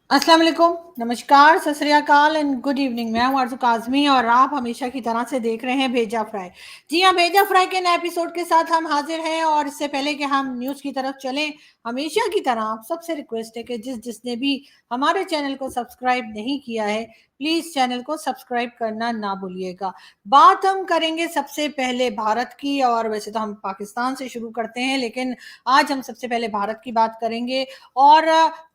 अस्सलाम वालेकुम, नमस्कार, सत श्री अकाल एंड गुड इवनिंग। मैं हूं आरज़ू काज़मी और आप हमेशा की तरह से देख रहे हैं भेजा फ्राई। जी हाँ, भेजा फ्राई के नए एपिसोड के साथ हम हाजिर हैं और इससे पहले कि हम न्यूज़ की तरफ चलें, हमेशा की तरह आप सबसे रिक्वेस्ट है कि जिसने भी हमारे चैनल को सब्सक्राइब नहीं किया है, प्लीज़ चैनल को सब्सक्राइब करना ना भूलिएगा। बात हम करेंगे सबसे पहले भारत की, और वैसे तो हम पाकिस्तान से शुरू करते हैं, लेकिन आज हम सबसे पहले भारत की बात करेंगे। और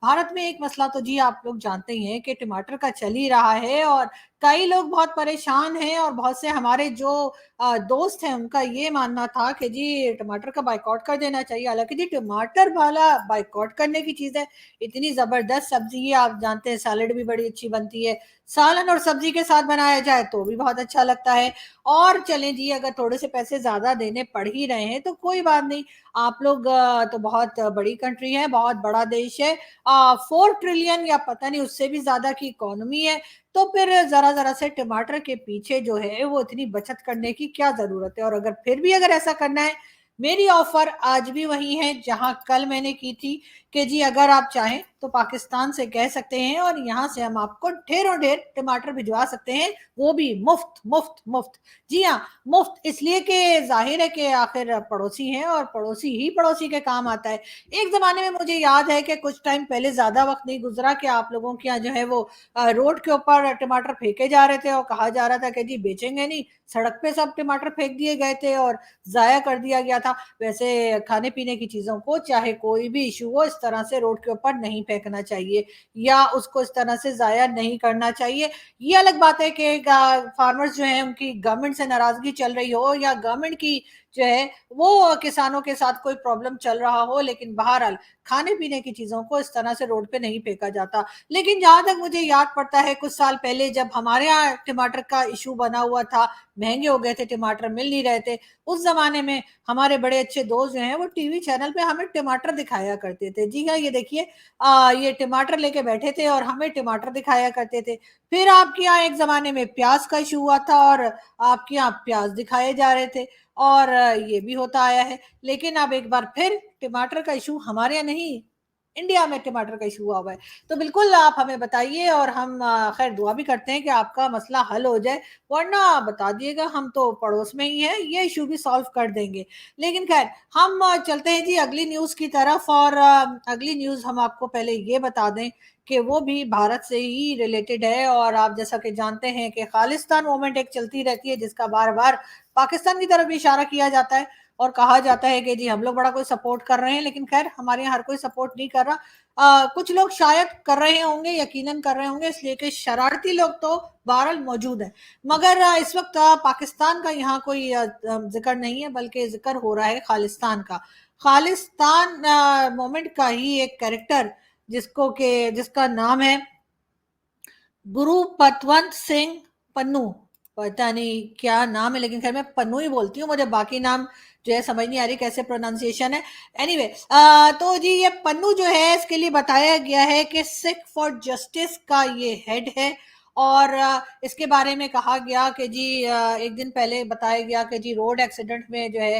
भारत में एक मसला तो जी आप लोग जानते ही हैं कि टमाटर का चल ही रहा है, और कई लोग बहुत परेशान हैं, और बहुत से हमारे जो दोस्त हैं उनका ये मानना था कि जी टमाटर का बाइकआउट कर देना चाहिए। हालांकि जी टमाटर वाला बाइकआउट करने की चीज़ है, इतनी ज़बरदस्त सब्जी है, आप जानते हैं सैलेड भी बड़ी अच्छी बनती है, सालन और सब्जी के साथ बनाया जाए तो भी बहुत अच्छा लगता है। और चलें जी, अगर थोड़े से पैसे ज़्यादा देने पड़ ही रहे हैं तो कोई बात नहीं, आप लोग तो बहुत बड़ी कंट्री है, बहुत बड़ा देश है, 4 ट्रिलियन या पता नहीं उससे भी ज्यादा की इकोनॉमी है, तो फिर जरा जरा से टमाटर के पीछे जो है वो इतनी बचत करने की क्या जरूरत है। और अगर फिर भी अगर ऐसा करना है, मेरी ऑफर आज भी वही है जहां कल मैंने की थी कि जी अगर आप चाहें तो पाकिस्तान से कह सकते हैं और यहाँ से हम आपको ढेरों ढेर टमाटर भिजवा सकते हैं, वो भी मुफ्त मुफ्त मुफ्त। जी हाँ, मुफ्त इसलिए कि जाहिर है कि आखिर पड़ोसी हैं और पड़ोसी ही पड़ोसी के काम आता है। एक ज़माने में मुझे याद है कि कुछ टाइम पहले ज़्यादा वक्त नहीं गुजरा कि आप लोगों के यहाँ जो है वो रोड के ऊपर टमाटर फेंके जा रहे थे और कहा जा रहा था कि जी बेचेंगे नहीं, सड़क पे सब टमाटर फेंक दिए गए थे और ज़ाया कर दिया गया था। वैसे खाने पीने की चीज़ों को चाहे कोई भी इशू हो, इस तरह से रोड के ऊपर नहीं फेंकना चाहिए या उसको इस तरह से ज़ाया नहीं करना चाहिए। ये अलग बात है कि फार्मर्स जो हैं उनकी गवर्नमेंट से नाराज़गी चल रही हो या गवर्नमेंट की जो है वो किसानों के साथ कोई प्रॉब्लम चल रहा हो, लेकिन बहरहाल खाने पीने की चीजों को इस तरह से रोड पे नहीं फेंका जाता। लेकिन जहां तक मुझे याद पड़ता है, कुछ साल पहले जब हमारे यहाँ टमाटर का इशू बना हुआ था, महंगे हो गए थे टमाटर, मिल नहीं रहे थे, उस जमाने में हमारे बड़े अच्छे दोस्त जो हैं वो टीवी चैनल पे हमें टमाटर दिखाया करते थे। जी हाँ, ये देखिए, ये टमाटर लेके बैठे थे और हमें टमाटर दिखाया करते थे। फिर आपके यहाँ एक जमाने में प्याज का इशू हुआ था और आपके यहाँ प्याज दिखाए जा रहे थे, और ये भी होता आया है। लेकिन अब एक बार फिर टमाटर का इशू हमारे यहाँ नहीं, इंडिया में टमाटर का इशू हुआ है। तो बिल्कुल आप हमें बताइए और हम खैर दुआ भी करते हैं कि आपका मसला हल हो जाए, वरना बता दिएगा, हम तो पड़ोस में ही हैं, ये इशू भी सॉल्व कर देंगे। लेकिन खैर हम चलते हैं जी अगली न्यूज़ की तरफ, और अगली न्यूज़ हम आपको पहले ये बता दें कि वो भी भारत से ही रिलेटेड है। और आप जैसा कि जानते हैं कि खालिस्तान मूवमेंट एक चलती रहती है जिसका बार बार पाकिस्तान की तरफ भी इशारा किया जाता है और कहा जाता है कि जी हम लोग बड़ा कोई सपोर्ट कर रहे हैं, लेकिन खैर हमारे यहाँ हर कोई सपोर्ट नहीं कर रहा। कुछ लोग शायद कर रहे होंगे, यकीनन कर रहे होंगे, इसलिए कि शरारती लोग तो बहरहाल मौजूद है। मगर इस वक्त पाकिस्तान का यहाँ कोई जिक्र नहीं है, बल्कि जिक्र हो रहा है खालिस्तान का। खालिस्तान मोमेंट का ही एक कैरेक्टर जिसका नाम है गुरु पतवंत सिंह पन्नू, पता नहीं क्या नाम है, लेकिन खैर मैं पन्नू ही बोलती हूँ, मुझे बाकी नाम जो है समझ नहीं आ रही कैसे प्रोनाउंसिएशन है। एनीवे तो जी ये पन्नू जो है इसके लिए बताया गया है कि सिख फॉर जस्टिस का ये हेड है। और इसके बारे में कहा गया कि जी एक दिन पहले बताया गया कि जी रोड एक्सीडेंट में जो है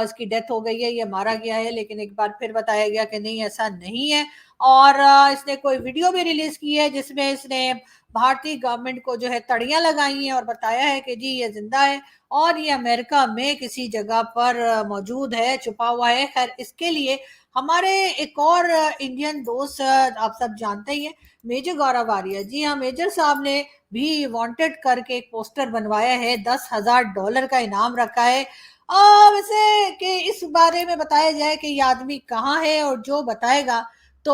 इसकी डेथ हो गई है, ये मारा गया है, लेकिन एक बार फिर बताया गया कि नहीं ऐसा नहीं है। और इसने कोई वीडियो भी रिलीज की है जिसमें इसने भारतीय गवर्नमेंट को जो है तड़ियां लगाई हैं और बताया है कि जी ये जिंदा है और ये अमेरिका में किसी जगह पर मौजूद है, छुपा हुआ है। खैर इसके लिए हमारे एक और इंडियन दोस्त आप सब जानते ही हैं, मेजर गौरव आर्य। जी हाँ, मेजर साहब ने भी वांटेड करके एक पोस्टर बनवाया है, $10,000 का इनाम रखा है। वैसे कि इस बारे में बताया जाए कि ये आदमी कहाँ है, और जो बताएगा तो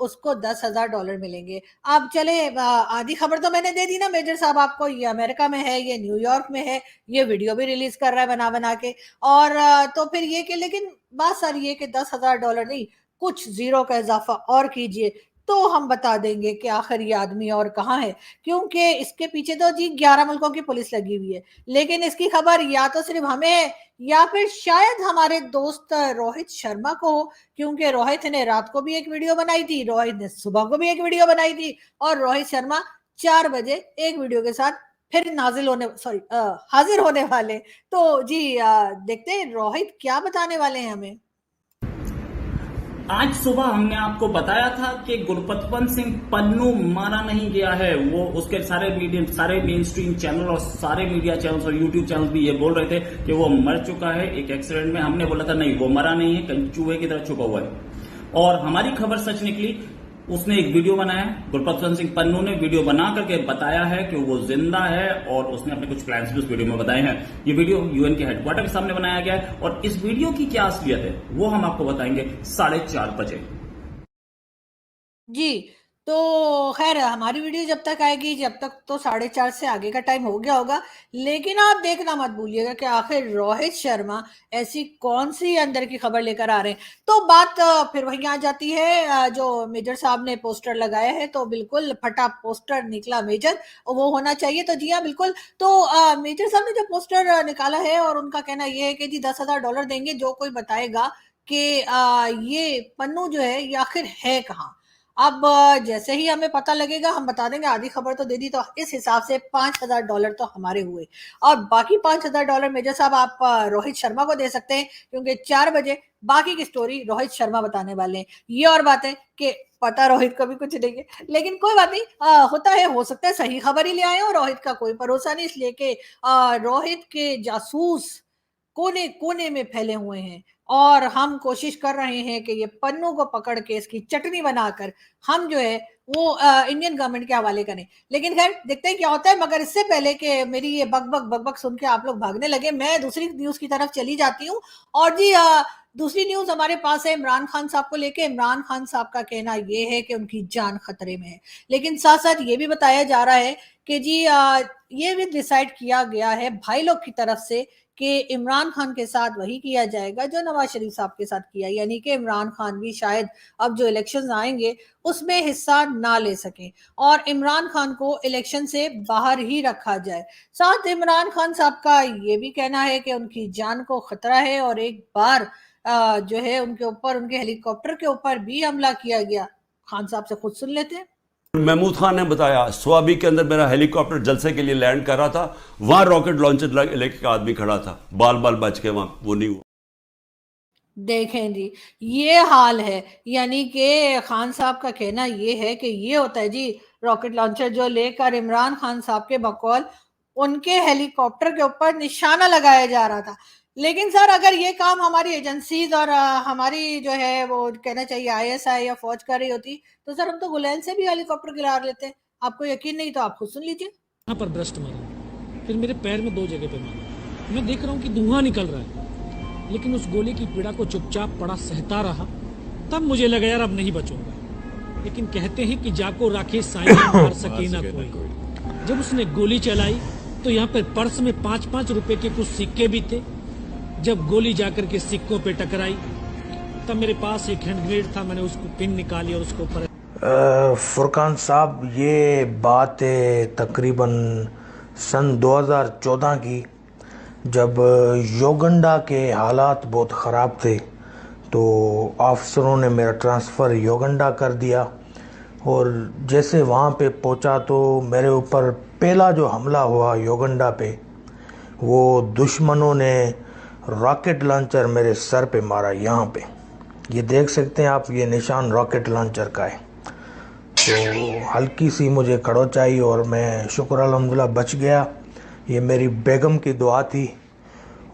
उसको $10,000 मिलेंगे। अब चले आधी खबर तो मैंने दे दी ना मेजर साहब आपको, ये अमेरिका में है, ये न्यूयॉर्क में है, ये वीडियो भी रिलीज कर रहा है बना बना के। और तो फिर ये कि लेकिन बात सारी ये कि $10,000 नहीं, कुछ जीरो का इजाफा और कीजिए तो हम बता देंगे कि आखिर ये आदमी और कहाँ है। क्योंकि इसके पीछे तो जी 11 मुल्कों की पुलिस लगी हुई है, लेकिन इसकी खबर या तो सिर्फ हमें है या फिर शायद हमारे दोस्त रोहित शर्मा को हो, क्योंकि रोहित ने रात को भी एक वीडियो बनाई थी, रोहित ने सुबह को भी एक वीडियो बनाई थी, और रोहित शर्मा 4 बजे एक वीडियो के साथ फिर हाजिर होने वाले। तो जी देखते हैं रोहित क्या बताने वाले हैं हमें। आज सुबह हमने आपको बताया था कि गुरपतवंत सिंह पन्नू मारा नहीं गया है। वो उसके सारे मेन स्ट्रीम चैनल और सारे मीडिया चैनल और यूट्यूब चैनल भी ये बोल रहे थे कि वो मर चुका है एक एक्सीडेंट में। हमने बोला था नहीं, वो मरा नहीं है, कहीं चूहे की तरह छुपा हुआ है। और हमारी खबर सच निकली। उसने एक वीडियो बनाया, गुरपतवंत सिंह पन्नू ने वीडियो बना करके बताया है कि वो जिंदा है और उसने अपने कुछ प्लान्स भी उस वीडियो में बताए हैं। ये वीडियो यूएन के हेडक्वार्टर के सामने बनाया गया है और इस वीडियो की क्या असलियत है वो हम आपको बताएंगे 4:30 बजे। जी, तो खैर हमारी वीडियो जब तक आएगी, जब तक तो 4:30 से आगे का टाइम हो गया होगा। लेकिन आप देखना मत भूलिएगा कि आखिर रोहित शर्मा ऐसी कौन सी अंदर की खबर लेकर आ रहे हैं। तो बात फिर वहीं आ जाती है, जो मेजर साहब ने पोस्टर लगाया है तो बिल्कुल फटा पोस्टर निकला मेजर, और वो होना चाहिए। तो जी हाँ, बिल्कुल। तो मेजर साहब ने जो पोस्टर निकाला है और उनका कहना ये है कि जी $10,000 देंगे जो कोई बताएगा कि ये पन्नू जो है ये आखिर है कहाँ। अब जैसे ही हमें पता लगेगा हम बता देंगे। आधी खबर तो दे दी, तो इस हिसाब से $5,000 तो हमारे हुए, और बाकी $5,000 मेजर साहब आप रोहित शर्मा को दे सकते हैं, क्योंकि 4 बजे बाकी की स्टोरी रोहित शर्मा बताने वाले हैं। ये और बात है कि पता रोहित को भी कुछ नहीं है, लेकिन कोई बात नहीं, होता है, हो सकता है सही खबर ही ले आए, और रोहित का कोई भरोसा नहीं, इसलिए कि रोहित के जासूस कोने कोने में फैले हुए हैं, और हम कोशिश कर रहे हैं कि ये पन्नू को पकड़ के इसकी चटनी बनाकर हम जो है वो इंडियन गवर्नमेंट के हवाले करें। लेकिन खैर देखते हैं क्या होता है। मगर इससे पहले कि मेरी ये बक सुन के आप लोग भागने लगे, मैं दूसरी न्यूज की तरफ चली जाती हूँ। और जी दूसरी न्यूज हमारे पास है इमरान खान साहब को लेके। इमरान खान साहब का कहना ये है कि उनकी जान खतरे में है, लेकिन साथ साथ ये भी बताया जा रहा है कि जी ये भी डिसाइड किया गया है भाई लोग की तरफ से कि इमरान खान के साथ वही किया जाएगा जो नवाज शरीफ साहब के साथ किया, यानी कि इमरान खान भी शायद अब जो इलेक्शंस आएंगे उसमें हिस्सा ना ले सके और इमरान खान को इलेक्शन से बाहर ही रखा जाए। साथ इमरान खान साहब का ये भी कहना है कि उनकी जान को खतरा है, और एक बार जो है उनके ऊपर, उनके हेलीकॉप्टर के ऊपर भी हमला किया गया। खान साहब से खुद सुन लेते हैं। महमूद खान ने बताया स्वाबी के अंदर मेरा हेलीकॉप्टर जलसे के लिए लैंड कर रहा था, वहां रॉकेट लॉन्चर लेके का आदमी खड़ा था, बाल बाल बच के वहां वो नहीं हुआ। देखें जी, ये हाल है। यानी कि खान साहब का कहना ये है कि ये होता है जी, रॉकेट लॉन्चर जो लेकर इमरान खान साहब के बकौल उनके हेलीकॉप्टर के ऊपर निशाना लगाया जा रहा था। लेकिन सर अगर ये काम हमारी एजेंसीज और हमारी जो है वो कहना चाहिए आईएसआई या फौज कर रही होती, तो सर हम तो गुलैन से भी हेलीकॉप्टर गिरा लेते हैं। आपको यकीन नहीं तो आप खुद सुन लीजिए। यहाँ पर ब्रस्ट मारा, फिर मेरे पैर में 2 जगह पे मारा। मैं देख रहा हूँ कि धुआं निकल रहा है, लेकिन उस गोली की पीड़ा को चुपचाप पड़ा सहता रहा। तब मुझे लगा यार अब नहीं बचूंगा। लेकिन कहते हैं कि जाको राखे साईं मार सके ना कोई। जब उसने गोली चलाई तो यहाँ पर पर्स में 5-5 रुपए के कुछ सिक्के भी थे। जब गोली जाकर के सिक्कों पे टकराई तब मेरे पास एक हैंड ग्रेनेड था, मैंने उसको पिन निकाली और उसको ऊपर। फुरकान साहब, ये बात है तकरीबन सन 2014 की, जब योगंडा के हालात बहुत ख़राब थे तो अफसरों ने मेरा ट्रांसफ़र योगंडा कर दिया। और जैसे वहाँ पे पहुँचा तो मेरे ऊपर पहला जो हमला हुआ योगंडा पे, वो दुश्मनों ने रॉकेट लॉन्चर मेरे सर पे मारा। यहाँ पे ये देख सकते हैं आप, ये निशान रॉकेट लॉन्चर का है। तो हल्की सी मुझे खड़ोच आई और मैं शुक्र अल्हम्दुलिल्लाह बच गया। ये मेरी बेगम की दुआ थी।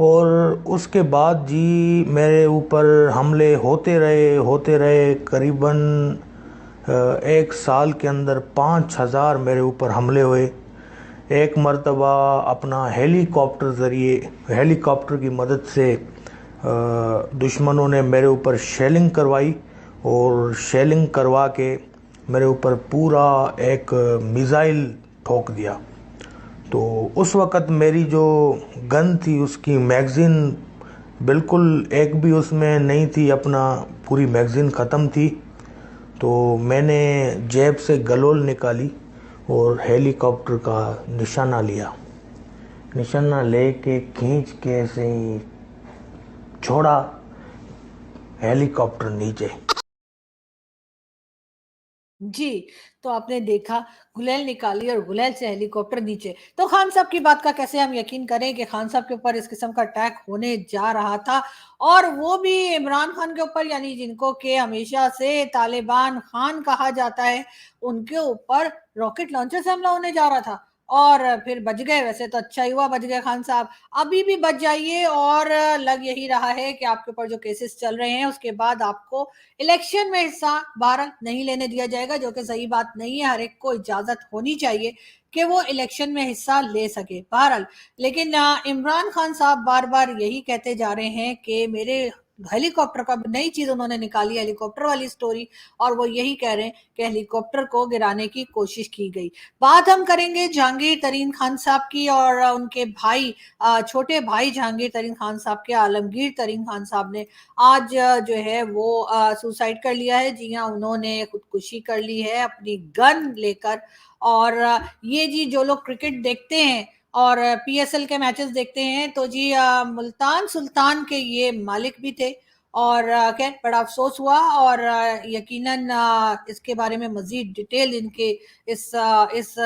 और उसके बाद जी मेरे ऊपर हमले होते रहे। करीबन 1 साल के अंदर 5000 मेरे ऊपर हमले हुए। एक मर्तबा अपना हेलीकॉप्टर की मदद से दुश्मनों ने मेरे ऊपर शेलिंग करवाई, और शेलिंग करवा के मेरे ऊपर पूरा एक मिसाइल ठोक दिया। तो उस वक़्त मेरी जो गन थी उसकी मैगज़ीन बिल्कुल एक भी उसमें नहीं थी, अपना पूरी मैगज़ीन ख़त्म थी। तो मैंने जेब से गलोल निकाली और हेलीकॉप्टर का निशाना लिया। निशाना लेके खींच के ऐसे ही छोड़ा हेलीकॉप्टर नीचे। जी, तो आपने देखा गुलेल निकाली और गुलेल से हेलीकॉप्टर नीचे। तो खान साहब की बात का कैसे हम यकीन करें कि खान साहब के ऊपर इस किस्म का अटैक होने जा रहा था और वो भी इमरान खान के ऊपर, यानी जिनको के हमेशा से तालिबान खान कहा जाता है, उनके ऊपर रॉकेट लॉन्चर से हमला होने जा रहा था। और फिर बच गए, वैसे तो अच्छा ही हुआ बच गए खान साहब। अभी भी बच जाइए और लग यही रहा है कि आपके ऊपर जो केसेस चल रहे हैं उसके बाद आपको इलेक्शन में हिस्सा बहरहाल नहीं लेने दिया जाएगा, जो कि सही बात नहीं है। हर एक को इजाजत होनी चाहिए कि वो इलेक्शन में हिस्सा ले सके बहरहाल। लेकिन इमरान खान साहब बार बार यही कहते जा रहे हैं कि मेरे हेलीकॉप्टर का नई चीज उन्होंने निकाली, हेलीकॉप्टर वाली स्टोरी, और वो यही कह रहे हैं कि हेलीकॉप्टर को गिराने की कोशिश की गई। बात हम करेंगे जहांगीर तरीन खान साहब की और उनके भाई, छोटे भाई जहांगीर तरीन खान साहब के, आलमगीर तरीन खान साहब ने आज जो है वो सुसाइड कर लिया है। जी हाँ, उन्होंने खुदकुशी कर ली है अपनी गन लेकर। और ये जी जो लोग क्रिकेट देखते हैं और पीएसएल के मैचेस देखते हैं, तो जी मुल्तान सुल्तान के ये मालिक भी थे। और खैर बड़ा अफसोस हुआ और यकीनन इसके बारे में मजीद डिटेल, इनके इस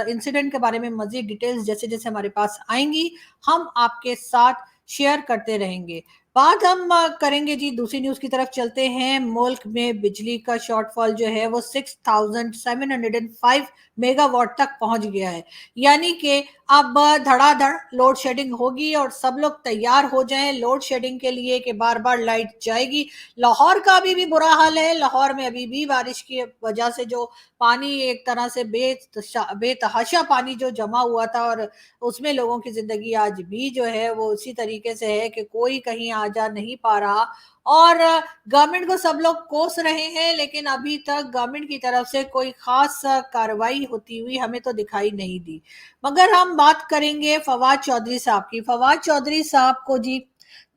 इंसिडेंट के बारे में मजीद डिटेल्स जैसे जैसे हमारे पास आएंगी हम आपके साथ शेयर करते रहेंगे। बात हम करेंगे जी, दूसरी न्यूज की तरफ चलते हैं। मुल्क में बिजली का शॉर्टफॉल जो है वो 6705 मेगावाट तक पहुंच गया है। यानी कि अब धड़ाधड़ लोड शेडिंग होगी और सब लोग तैयार हो जाएं लोड शेडिंग के लिए कि बार बार लाइट जाएगी। लाहौर का अभी भी बुरा हाल है। लाहौर में अभी भी बारिश की वजह से जो पानी एक तरह से बेतहाशा पानी जो जमा हुआ था, और उसमें लोगों की जिंदगी आज भी जो है वो उसी तरीके से है कि कोई कहीं आ जा नहीं पा रहा। और गवर्नमेंट को सब लोग कोस रहे हैं, लेकिन अभी तक गवर्नमेंट की तरफ से कोई खास कार्रवाई होती हुई हमें तो दिखाई नहीं दी। मगर हम बात करेंगे फवाद चौधरी साहब की। फवाद चौधरी साहब को जी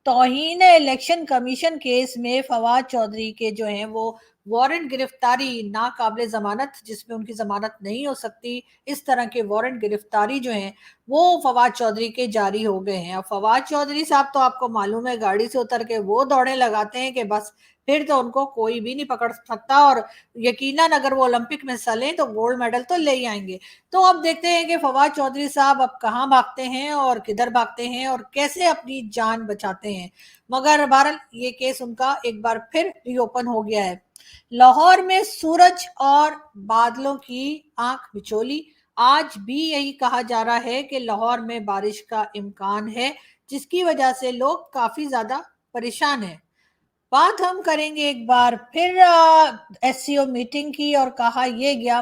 तौहीन इलेक्शन कमीशन केस में फवाद चौधरी के जो हैं वो वारंट गिरफ्तारी नाकाबिले जमानत, जिसमें उनकी जमानत नहीं हो सकती, इस तरह के वारंट गिरफ्तारी जो हैं वो फवाद चौधरी के जारी हो गए हैं। अब फवाद चौधरी साहब तो आपको मालूम है गाड़ी से उतर के वो दौड़े लगाते हैं कि बस फिर तो उनको कोई भी नहीं पकड़ सकता, और यकीनन अगर वो ओलंपिक में हिस्सा लें तो गोल्ड मेडल तो ले ही आएंगे। तो अब देखते हैं कि फवाद चौधरी साहब अब कहाँ भागते हैं और किधर भागते हैं और कैसे अपनी जान बचाते हैं। मगर बहरहाल ये केस उनका एक बार फिर रीओपन हो गया है। लाहौर में सूरज और बादलों की आंख मिचोली। आज भी यही कहा जा रहा है कि लाहौर में बारिश का इम्कान है, जिसकी वजह से लोग काफी ज्यादा परेशान हैं। बात हम करेंगे एक बार फिर एससीओ मीटिंग की, और कहा यह गया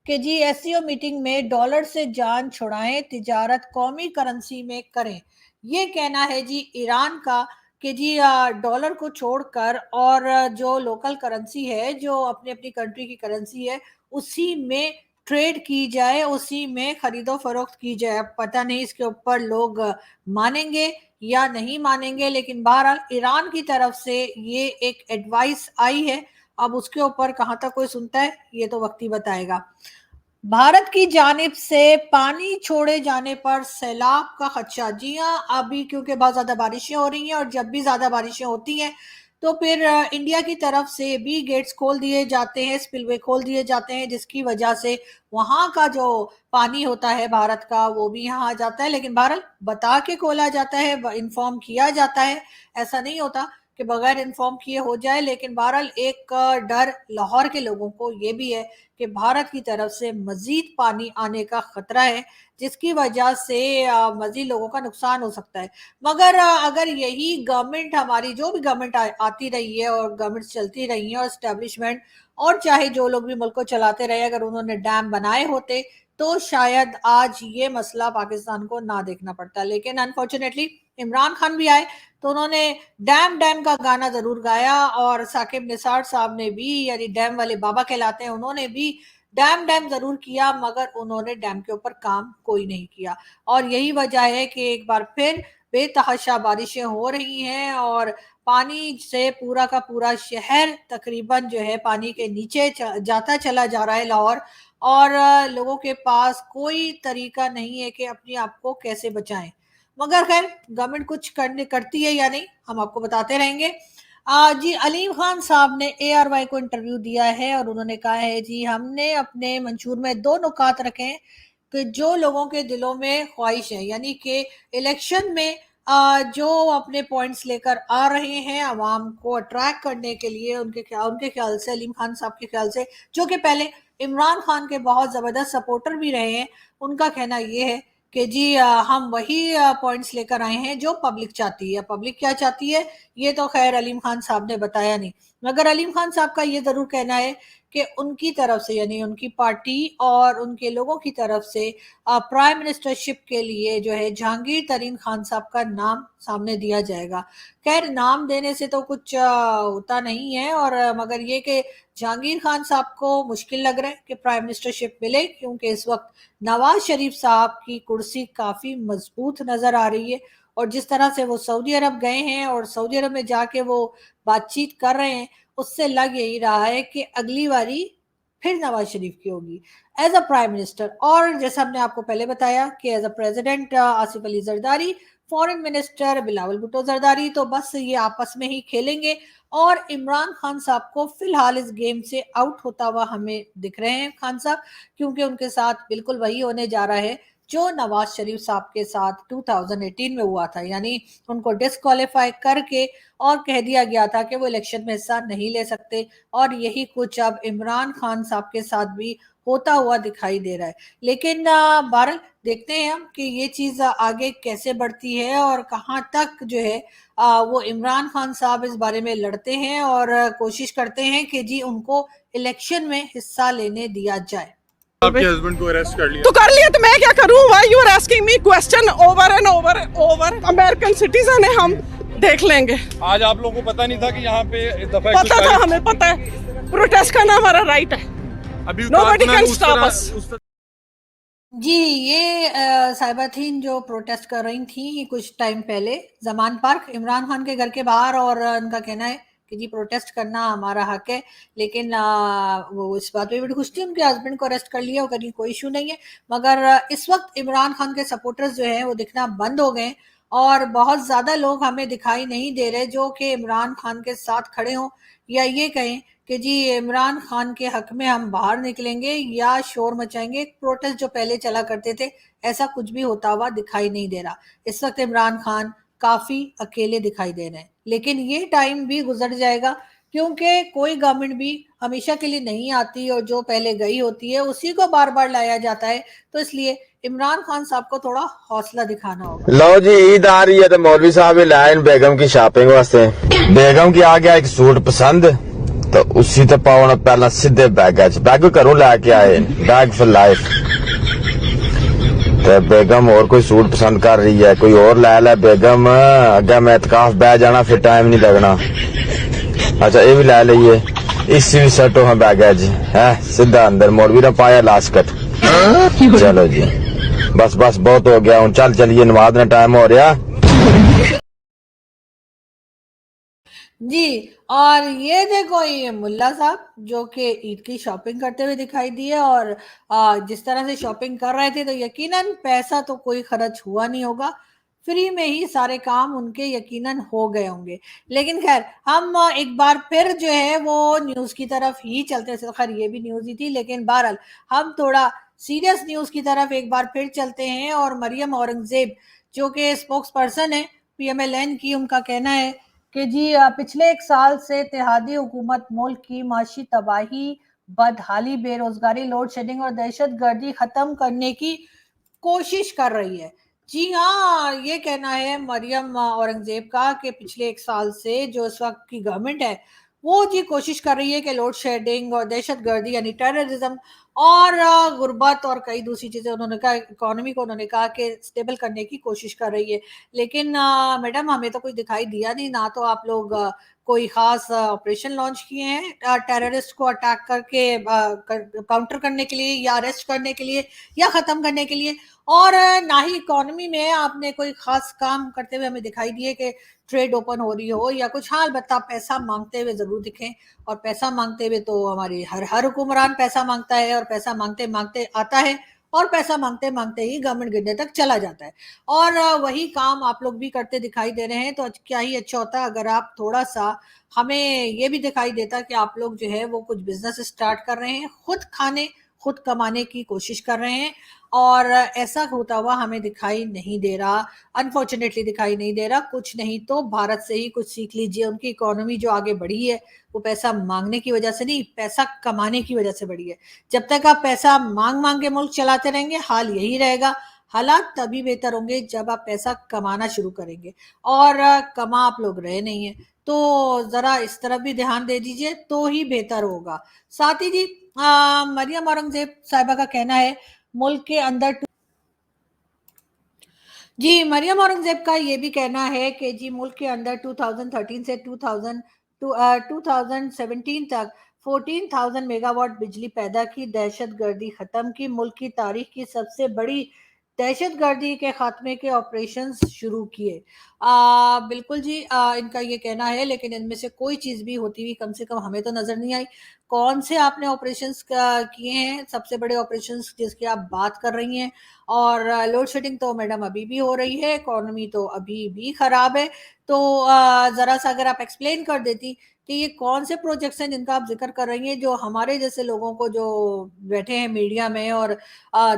कि जी एससीओ मीटिंग में डॉलर से जान छुड़ाएं, तिजारत कौमी करेंसी में करें। ये कहना है जी ईरान का कि जी डॉलर को छोड़कर और जो लोकल करेंसी है, जो अपनी अपनी कंट्री की करेंसी है, उसी में ट्रेड की जाए, उसी में खरीदो फरोख्त की जाए। अब पता नहीं इसके ऊपर लोग मानेंगे या नहीं मानेंगे, लेकिन बहरहाल ईरान की तरफ से ये एक एडवाइस आई है। अब उसके ऊपर कहाँ तक कोई सुनता है ये तो वक्त ही बताएगा। भारत की जानिब से पानी छोड़े जाने पर सैलाब का खदशा। जी हाँ, अभी क्योंकि बहुत ज्यादा बारिशें हो रही हैं और जब भी ज्यादा बारिशें होती हैं तो फिर इंडिया की तरफ से भी गेट्स खोल दिए जाते हैं, स्पिलवे खोल दिए जाते हैं, जिसकी वजह से वहां का जो पानी होता है भारत का वो भी यहाँ आ जाता है। लेकिन बहरहाल बता के खोला जाता है, इन्फॉर्म किया जाता है। ऐसा नहीं होता कि बगैर इन्फॉर्म किए हो जाए। लेकिन बहरहाल एक डर लाहौर के लोगों को ये भी है कि भारत की तरफ से मजीद पानी आने का खतरा है, जिसकी वजह से मजीद लोगों का नुकसान हो सकता है। मगर अगर यही गवर्नमेंट, हमारी जो भी गवर्नमेंट आती रही है और गवर्नमेंट चलती रही है और स्टैब्लिशमेंट, और चाहे जो लोग भी मुल्क को चलाते रहे, अगर उन्होंने डैम बनाए होते तो शायद आज ये मसला पाकिस्तान को ना देखना पड़ता। लेकिन अनफॉर्चुनेटली इमरान खान भी आए तो उन्होंने डैम डैम का गाना जरूर गाया, और साकिब निसार साहब ने भी, यानी डैम वाले बाबा कहलाते हैं, उन्होंने भी डैम डैम जरूर किया, मगर उन्होंने डैम के ऊपर काम कोई नहीं किया। और यही वजह है कि एक बार फिर बेतहाशा बारिशें हो रही हैं और पानी से पूरा का पूरा शहर तकरीबन जो है पानी के नीचे जाता चला जा रहा है लाहौर। और लोगों के पास कोई तरीका नहीं है कि अपने आप को कैसे बचाएं। मगर खैर गवर्नमेंट कुछ करती है या नहीं हम आपको बताते रहेंगे। जी अलीम खान साहब ने ARY को इंटरव्यू दिया है और उन्होंने कहा है जी हमने अपने मंशूर में 2 नुकात रखे हैं कि जो लोगों के दिलों में ख्वाहिश है, यानी कि इलेक्शन में जो अपने पॉइंट्स लेकर आ रहे हैं अवाम को अट्रैक्ट करने के लिए, उनके ख्याल से, अलीम खान साहब के ख्याल से, जो कि पहले इमरान खान के बहुत ज़बरदस्त सपोर्टर भी रहे हैं, उनका कहना ये है कि जी हम वही पॉइंट्स लेकर आए हैं जो पब्लिक चाहती है। पब्लिक क्या चाहती है ये तो खैर अलीम खान साहब ने बताया नहीं, मगर अलीम खान साहब का ये जरूर कहना है कि उनकी तरफ से, यानी उनकी पार्टी और उनके लोगों की तरफ से प्राइम मिनिस्टरशिप के लिए जो है जहांगीर तरीन खान साहब का नाम सामने दिया जाएगा। खैर नाम देने से तो कुछ होता नहीं है, और मगर ये कि जहांगीर खान साहब को मुश्किल लग रहा है कि प्राइम मिनिस्टरशिप मिले, क्योंकि इस वक्त नवाज शरीफ साहब की कुर्सी काफी मजबूत नजर आ रही है, और जिस तरह से वो सऊदी अरब गए हैं और सऊदी अरब में जाके वो बातचीत कर रहे हैं, उससे लग यही रहा है कि अगली बारी फिर नवाज शरीफ की होगी एज अ प्राइम मिनिस्टर। और जैसा हमने आपको पहले बताया कि as a president Asif Ali Zardari, foreign minister Bilawal Bhutto Zardari, तो बस ये आपस में ही खेलेंगे। और इमरान खान साहब को फिलहाल इस गेम से आउट होता हुआ हमें दिख रहे हैं खान साहब, क्योंकि उनके साथ बिल्कुल वही होने जा रहा है जो नवाज शरीफ साहब के साथ 2018 में हुआ था, यानी उनको डिस्क्वालीफाई करके और कह दिया गया था कि वो इलेक्शन में हिस्सा नहीं ले सकते, और यही कुछ अब इमरान खान साहब के साथ भी होता हुआ दिखाई दे रहा है। लेकिन बहरहाल देखते हैं हम कि ये चीज आगे कैसे बढ़ती है और कहाँ तक जो है वो इमरान खान साहब इस बारे में लड़ते हैं और कोशिश करते हैं कि जी उनको इलेक्शन में हिस्सा लेने दिया जाए। आपके हस्बैंड को अरेस्ट कर लिया तो कर लिया तो मैं क्या करूं? Why you are asking me question over and over and over? American citizen है हम, देख लेंगे। आज आप लोगों को पता नहीं था कि यहाँ पे इस दफा पता था, हमें पता है, प्रोटेस्ट करना हमारा राइट है। अभी Nobody can stop us. जी ये साहिबा थी जो प्रोटेस्ट कर रही थी कुछ टाइम पहले जमान पार्क इमरान खान के घर के बाहर, और उनका कहना है कि जी प्रोटेस्ट करना हमारा हक है, लेकिन वो इस बात पे बड़ी खुश थी, उनके हस्बैंड को अरेस्ट कर लिया, कहीं कोई इशू नहीं है। मगर इस वक्त इमरान खान के सपोर्टर्स जो हैं वो दिखना बंद हो गए, और बहुत ज्यादा लोग हमें दिखाई नहीं दे रहे जो कि इमरान खान के साथ खड़े हों या ये कहें कि जी इमरान खान के हक में हम बाहर निकलेंगे या शोर मचाएंगे। प्रोटेस्ट जो पहले चला करते थे ऐसा कुछ भी होता हुआ दिखाई नहीं दे रहा। इस वक्त इमरान खान काफी अकेले दिखाई दे रहे हैं, लेकिन ये टाइम भी गुजर जाएगा, क्योंकि कोई गवर्नमेंट भी हमेशा के लिए नहीं आती और जो पहले गई होती है उसी को बार बार लाया जाता है। तो इसलिए इमरान खान साहब को थोड़ा हौसला दिखाना होगा। लो जी ईद आ रही है तो मौलवी साहब लाइन बेगम की शॉपिंग वास्ते। बेगम की आ गया एक सूट पसंद, तो उसी तो पाओ पहला सीधे बैग घरों लैके आए, बैग फॉर लाइफ। तो बेगम और कोई सूट पसंद कर रही है, कोई और ले बेगम, अगे मैं इतकाफ बह जाना फिर टाइम नहीं लगना। अच्छा ये भी ले लीए, इसी भी सेट हो बैगेज है, सीधा अंदर मौलवी ने पाया लास्ट कट। चलो जी बस बस बहुत हो गया, हूँ चल चलिए नमाज में टाइम हो रहा जी। और ये देखो ये मुल्ला साहब जो कि ईद की शॉपिंग करते हुए दिखाई दिए, और जिस तरह से शॉपिंग कर रहे थे तो यकीनन पैसा तो कोई खर्च हुआ नहीं होगा, फ्री में ही सारे काम उनके यकीनन हो गए होंगे। लेकिन खैर हम एक बार फिर जो है वो न्यूज की तरफ ही चलते हैं। खैर ये भी न्यूज ही थी, लेकिन बहरहाल हम थोड़ा सीरियस न्यूज की तरफ एक बार फिर चलते हैं। और मरियम औरंगजेब जो कि स्पोक्स पर्सन है PMLN की, उनका कहना है कि जी पिछले 1 साल से इत्तेहादी हुकूमत मुल्क की माशी तबाही, बदहाली, बेरोजगारी, लोड शेडिंग और दहशत गर्दी खत्म करने की कोशिश कर रही है। जी हाँ, ये कहना है मरियम औरंगजेब का कि पिछले 1 साल से जो इस वक्त की गवर्नमेंट है वो जी कोशिश कर रही है कि लोड शेडिंग और दहशत गर्दी यानी टेररिज्म और गुर्बत और कई दूसरी चीजें, उन्होंने कहा इकोनॉमी को उन्होंने कहा कि स्टेबल करने की कोशिश कर रही है। लेकिन मैडम हमें तो कुछ दिखाई दिया नहीं, ना तो आप लोग कोई खास ऑपरेशन लॉन्च किए हैं टेररिस्ट को अटैक करके काउंटर करने के लिए या अरेस्ट करने के लिए या खत्म करने के लिए, और ना ही इकोनॉमी में आपने कोई खास काम करते हुए हमें दिखाई दिए कि ट्रेड ओपन हो रही हो या कुछ। हाँ अलबत्ता पैसा मांगते हुए जरूर दिखें, और पैसा मांगते हुए तो हमारे हर हुक्मरान पैसा मांगता है और पैसा मांगते मांगते आता है और पैसा मांगते मांगते ही गवर्नमेंट गिरने तक चला जाता है। और वही काम आप लोग भी करते दिखाई दे रहे हैं। तो क्या ही अच्छा होता अगर आप थोड़ा सा, हमें ये भी दिखाई देता कि आप लोग जो है वो कुछ बिजनेस स्टार्ट कर रहे हैं, खुद खाने खुद कमाने की कोशिश कर रहे हैं, और ऐसा होता हुआ हमें दिखाई नहीं दे रहा, अनफॉर्चुनेटली दिखाई नहीं दे रहा। कुछ नहीं तो भारत से ही कुछ सीख लीजिए। उनकी इकोनॉमी जो आगे बढ़ी है वो पैसा मांगने की वजह से नहीं, पैसा कमाने की वजह से बढ़ी है। जब तक आप पैसा मांग मांग के मुल्क चलाते रहेंगे, हाल यही रहेगा। हालात तभी बेहतर होंगे जब आप पैसा कमाना शुरू करेंगे, और कमा आप लोग रहे नहीं है। तो जरा इस तरफ भी ध्यान दे दीजिए तो ही बेहतर होगा। साथ ही जी मरियम औरंगजेब साहिबा का कहना है मुल्क के अंदर जी, मरियम औरंगजेब का ये भी कहना है कि जी मुल्क के अंदर 2013 से 2017 तक 14,000 मेगावाट बिजली पैदा की, दहशतगर्दी खत्म की, मुल्क की तारीख की सबसे बड़ी दहशतगर्दी के खात्मे के ऑपरेशंस शुरू किए। बिल्कुल जी, इनका ये कहना है, लेकिन इनमें से कोई चीज़ भी होती हुई कम से कम हमें तो नज़र नहीं आई। कौन से आपने ऑपरेशंस किए हैं, सबसे बड़े ऑपरेशंस जिसकी आप बात कर रही हैं? और लोड शेडिंग तो मैडम अभी भी हो रही है, इकोनॉमी तो अभी भी खराब है। तो ज़रा सा अगर आप एक्सप्लेन कर देती कि ये कौन से प्रोजेक्ट्स हैं जिनका आप जिक्र कर रही हैं, जो हमारे जैसे लोगों को जो बैठे हैं मीडिया में और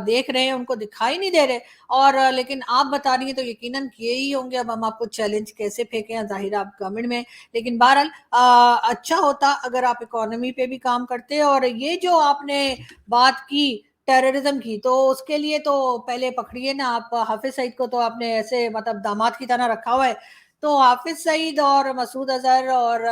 देख रहे हैं उनको दिखाई नहीं दे रहे, और लेकिन आप बता रही हैं तो यकीनन किए ही होंगे। अब हम आपको चैलेंज कैसे फेंकें, जाहिर है आप गवर्नमेंट में। लेकिन बहरहाल अच्छा होता अगर आप इकोनॉमी पे भी काम करते। और ये जो आपने बात की टेररिज्म की, तो उसके लिए तो पहले पकड़िए ना आप हाफिज सईद को। तो आपने ऐसे मतलब दामाद की तरह रखा हुआ है। तो हाफिज सईद और मसूद अजहर और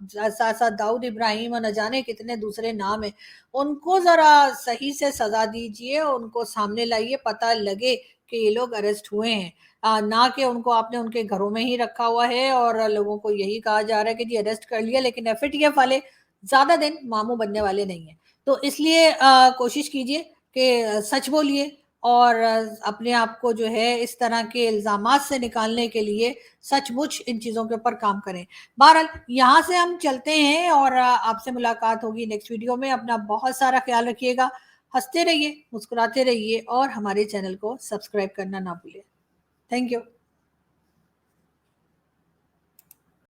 साथ साथ दाऊद इब्राहिम और न जाने कितने दूसरे नाम है, उनको जरा सही से सजा दीजिए, उनको सामने लाइए, पता लगे कि ये लोग अरेस्ट हुए हैं। ना कि उनको आपने उनके घरों में ही रखा हुआ है और लोगों को यही कहा जा रहा है कि जी अरेस्ट कर लिया, लेकिन एफएटीएफ वाले ज्यादा दिन मामू बनने वाले नहीं है। तो इसलिए कोशिश कीजिए कि सच बोलिए, और अपने आप को जो है इस तरह के इल्जामात से निकालने के लिए सचमुच इन चीज़ों के ऊपर काम करें। बहरहाल यहाँ से हम चलते हैं और आपसे मुलाकात होगी नेक्स्ट वीडियो में। अपना बहुत सारा ख्याल रखिएगा, हंसते रहिए, मुस्कुराते रहिए, और हमारे चैनल को सब्सक्राइब करना ना भूलिए। Thank you.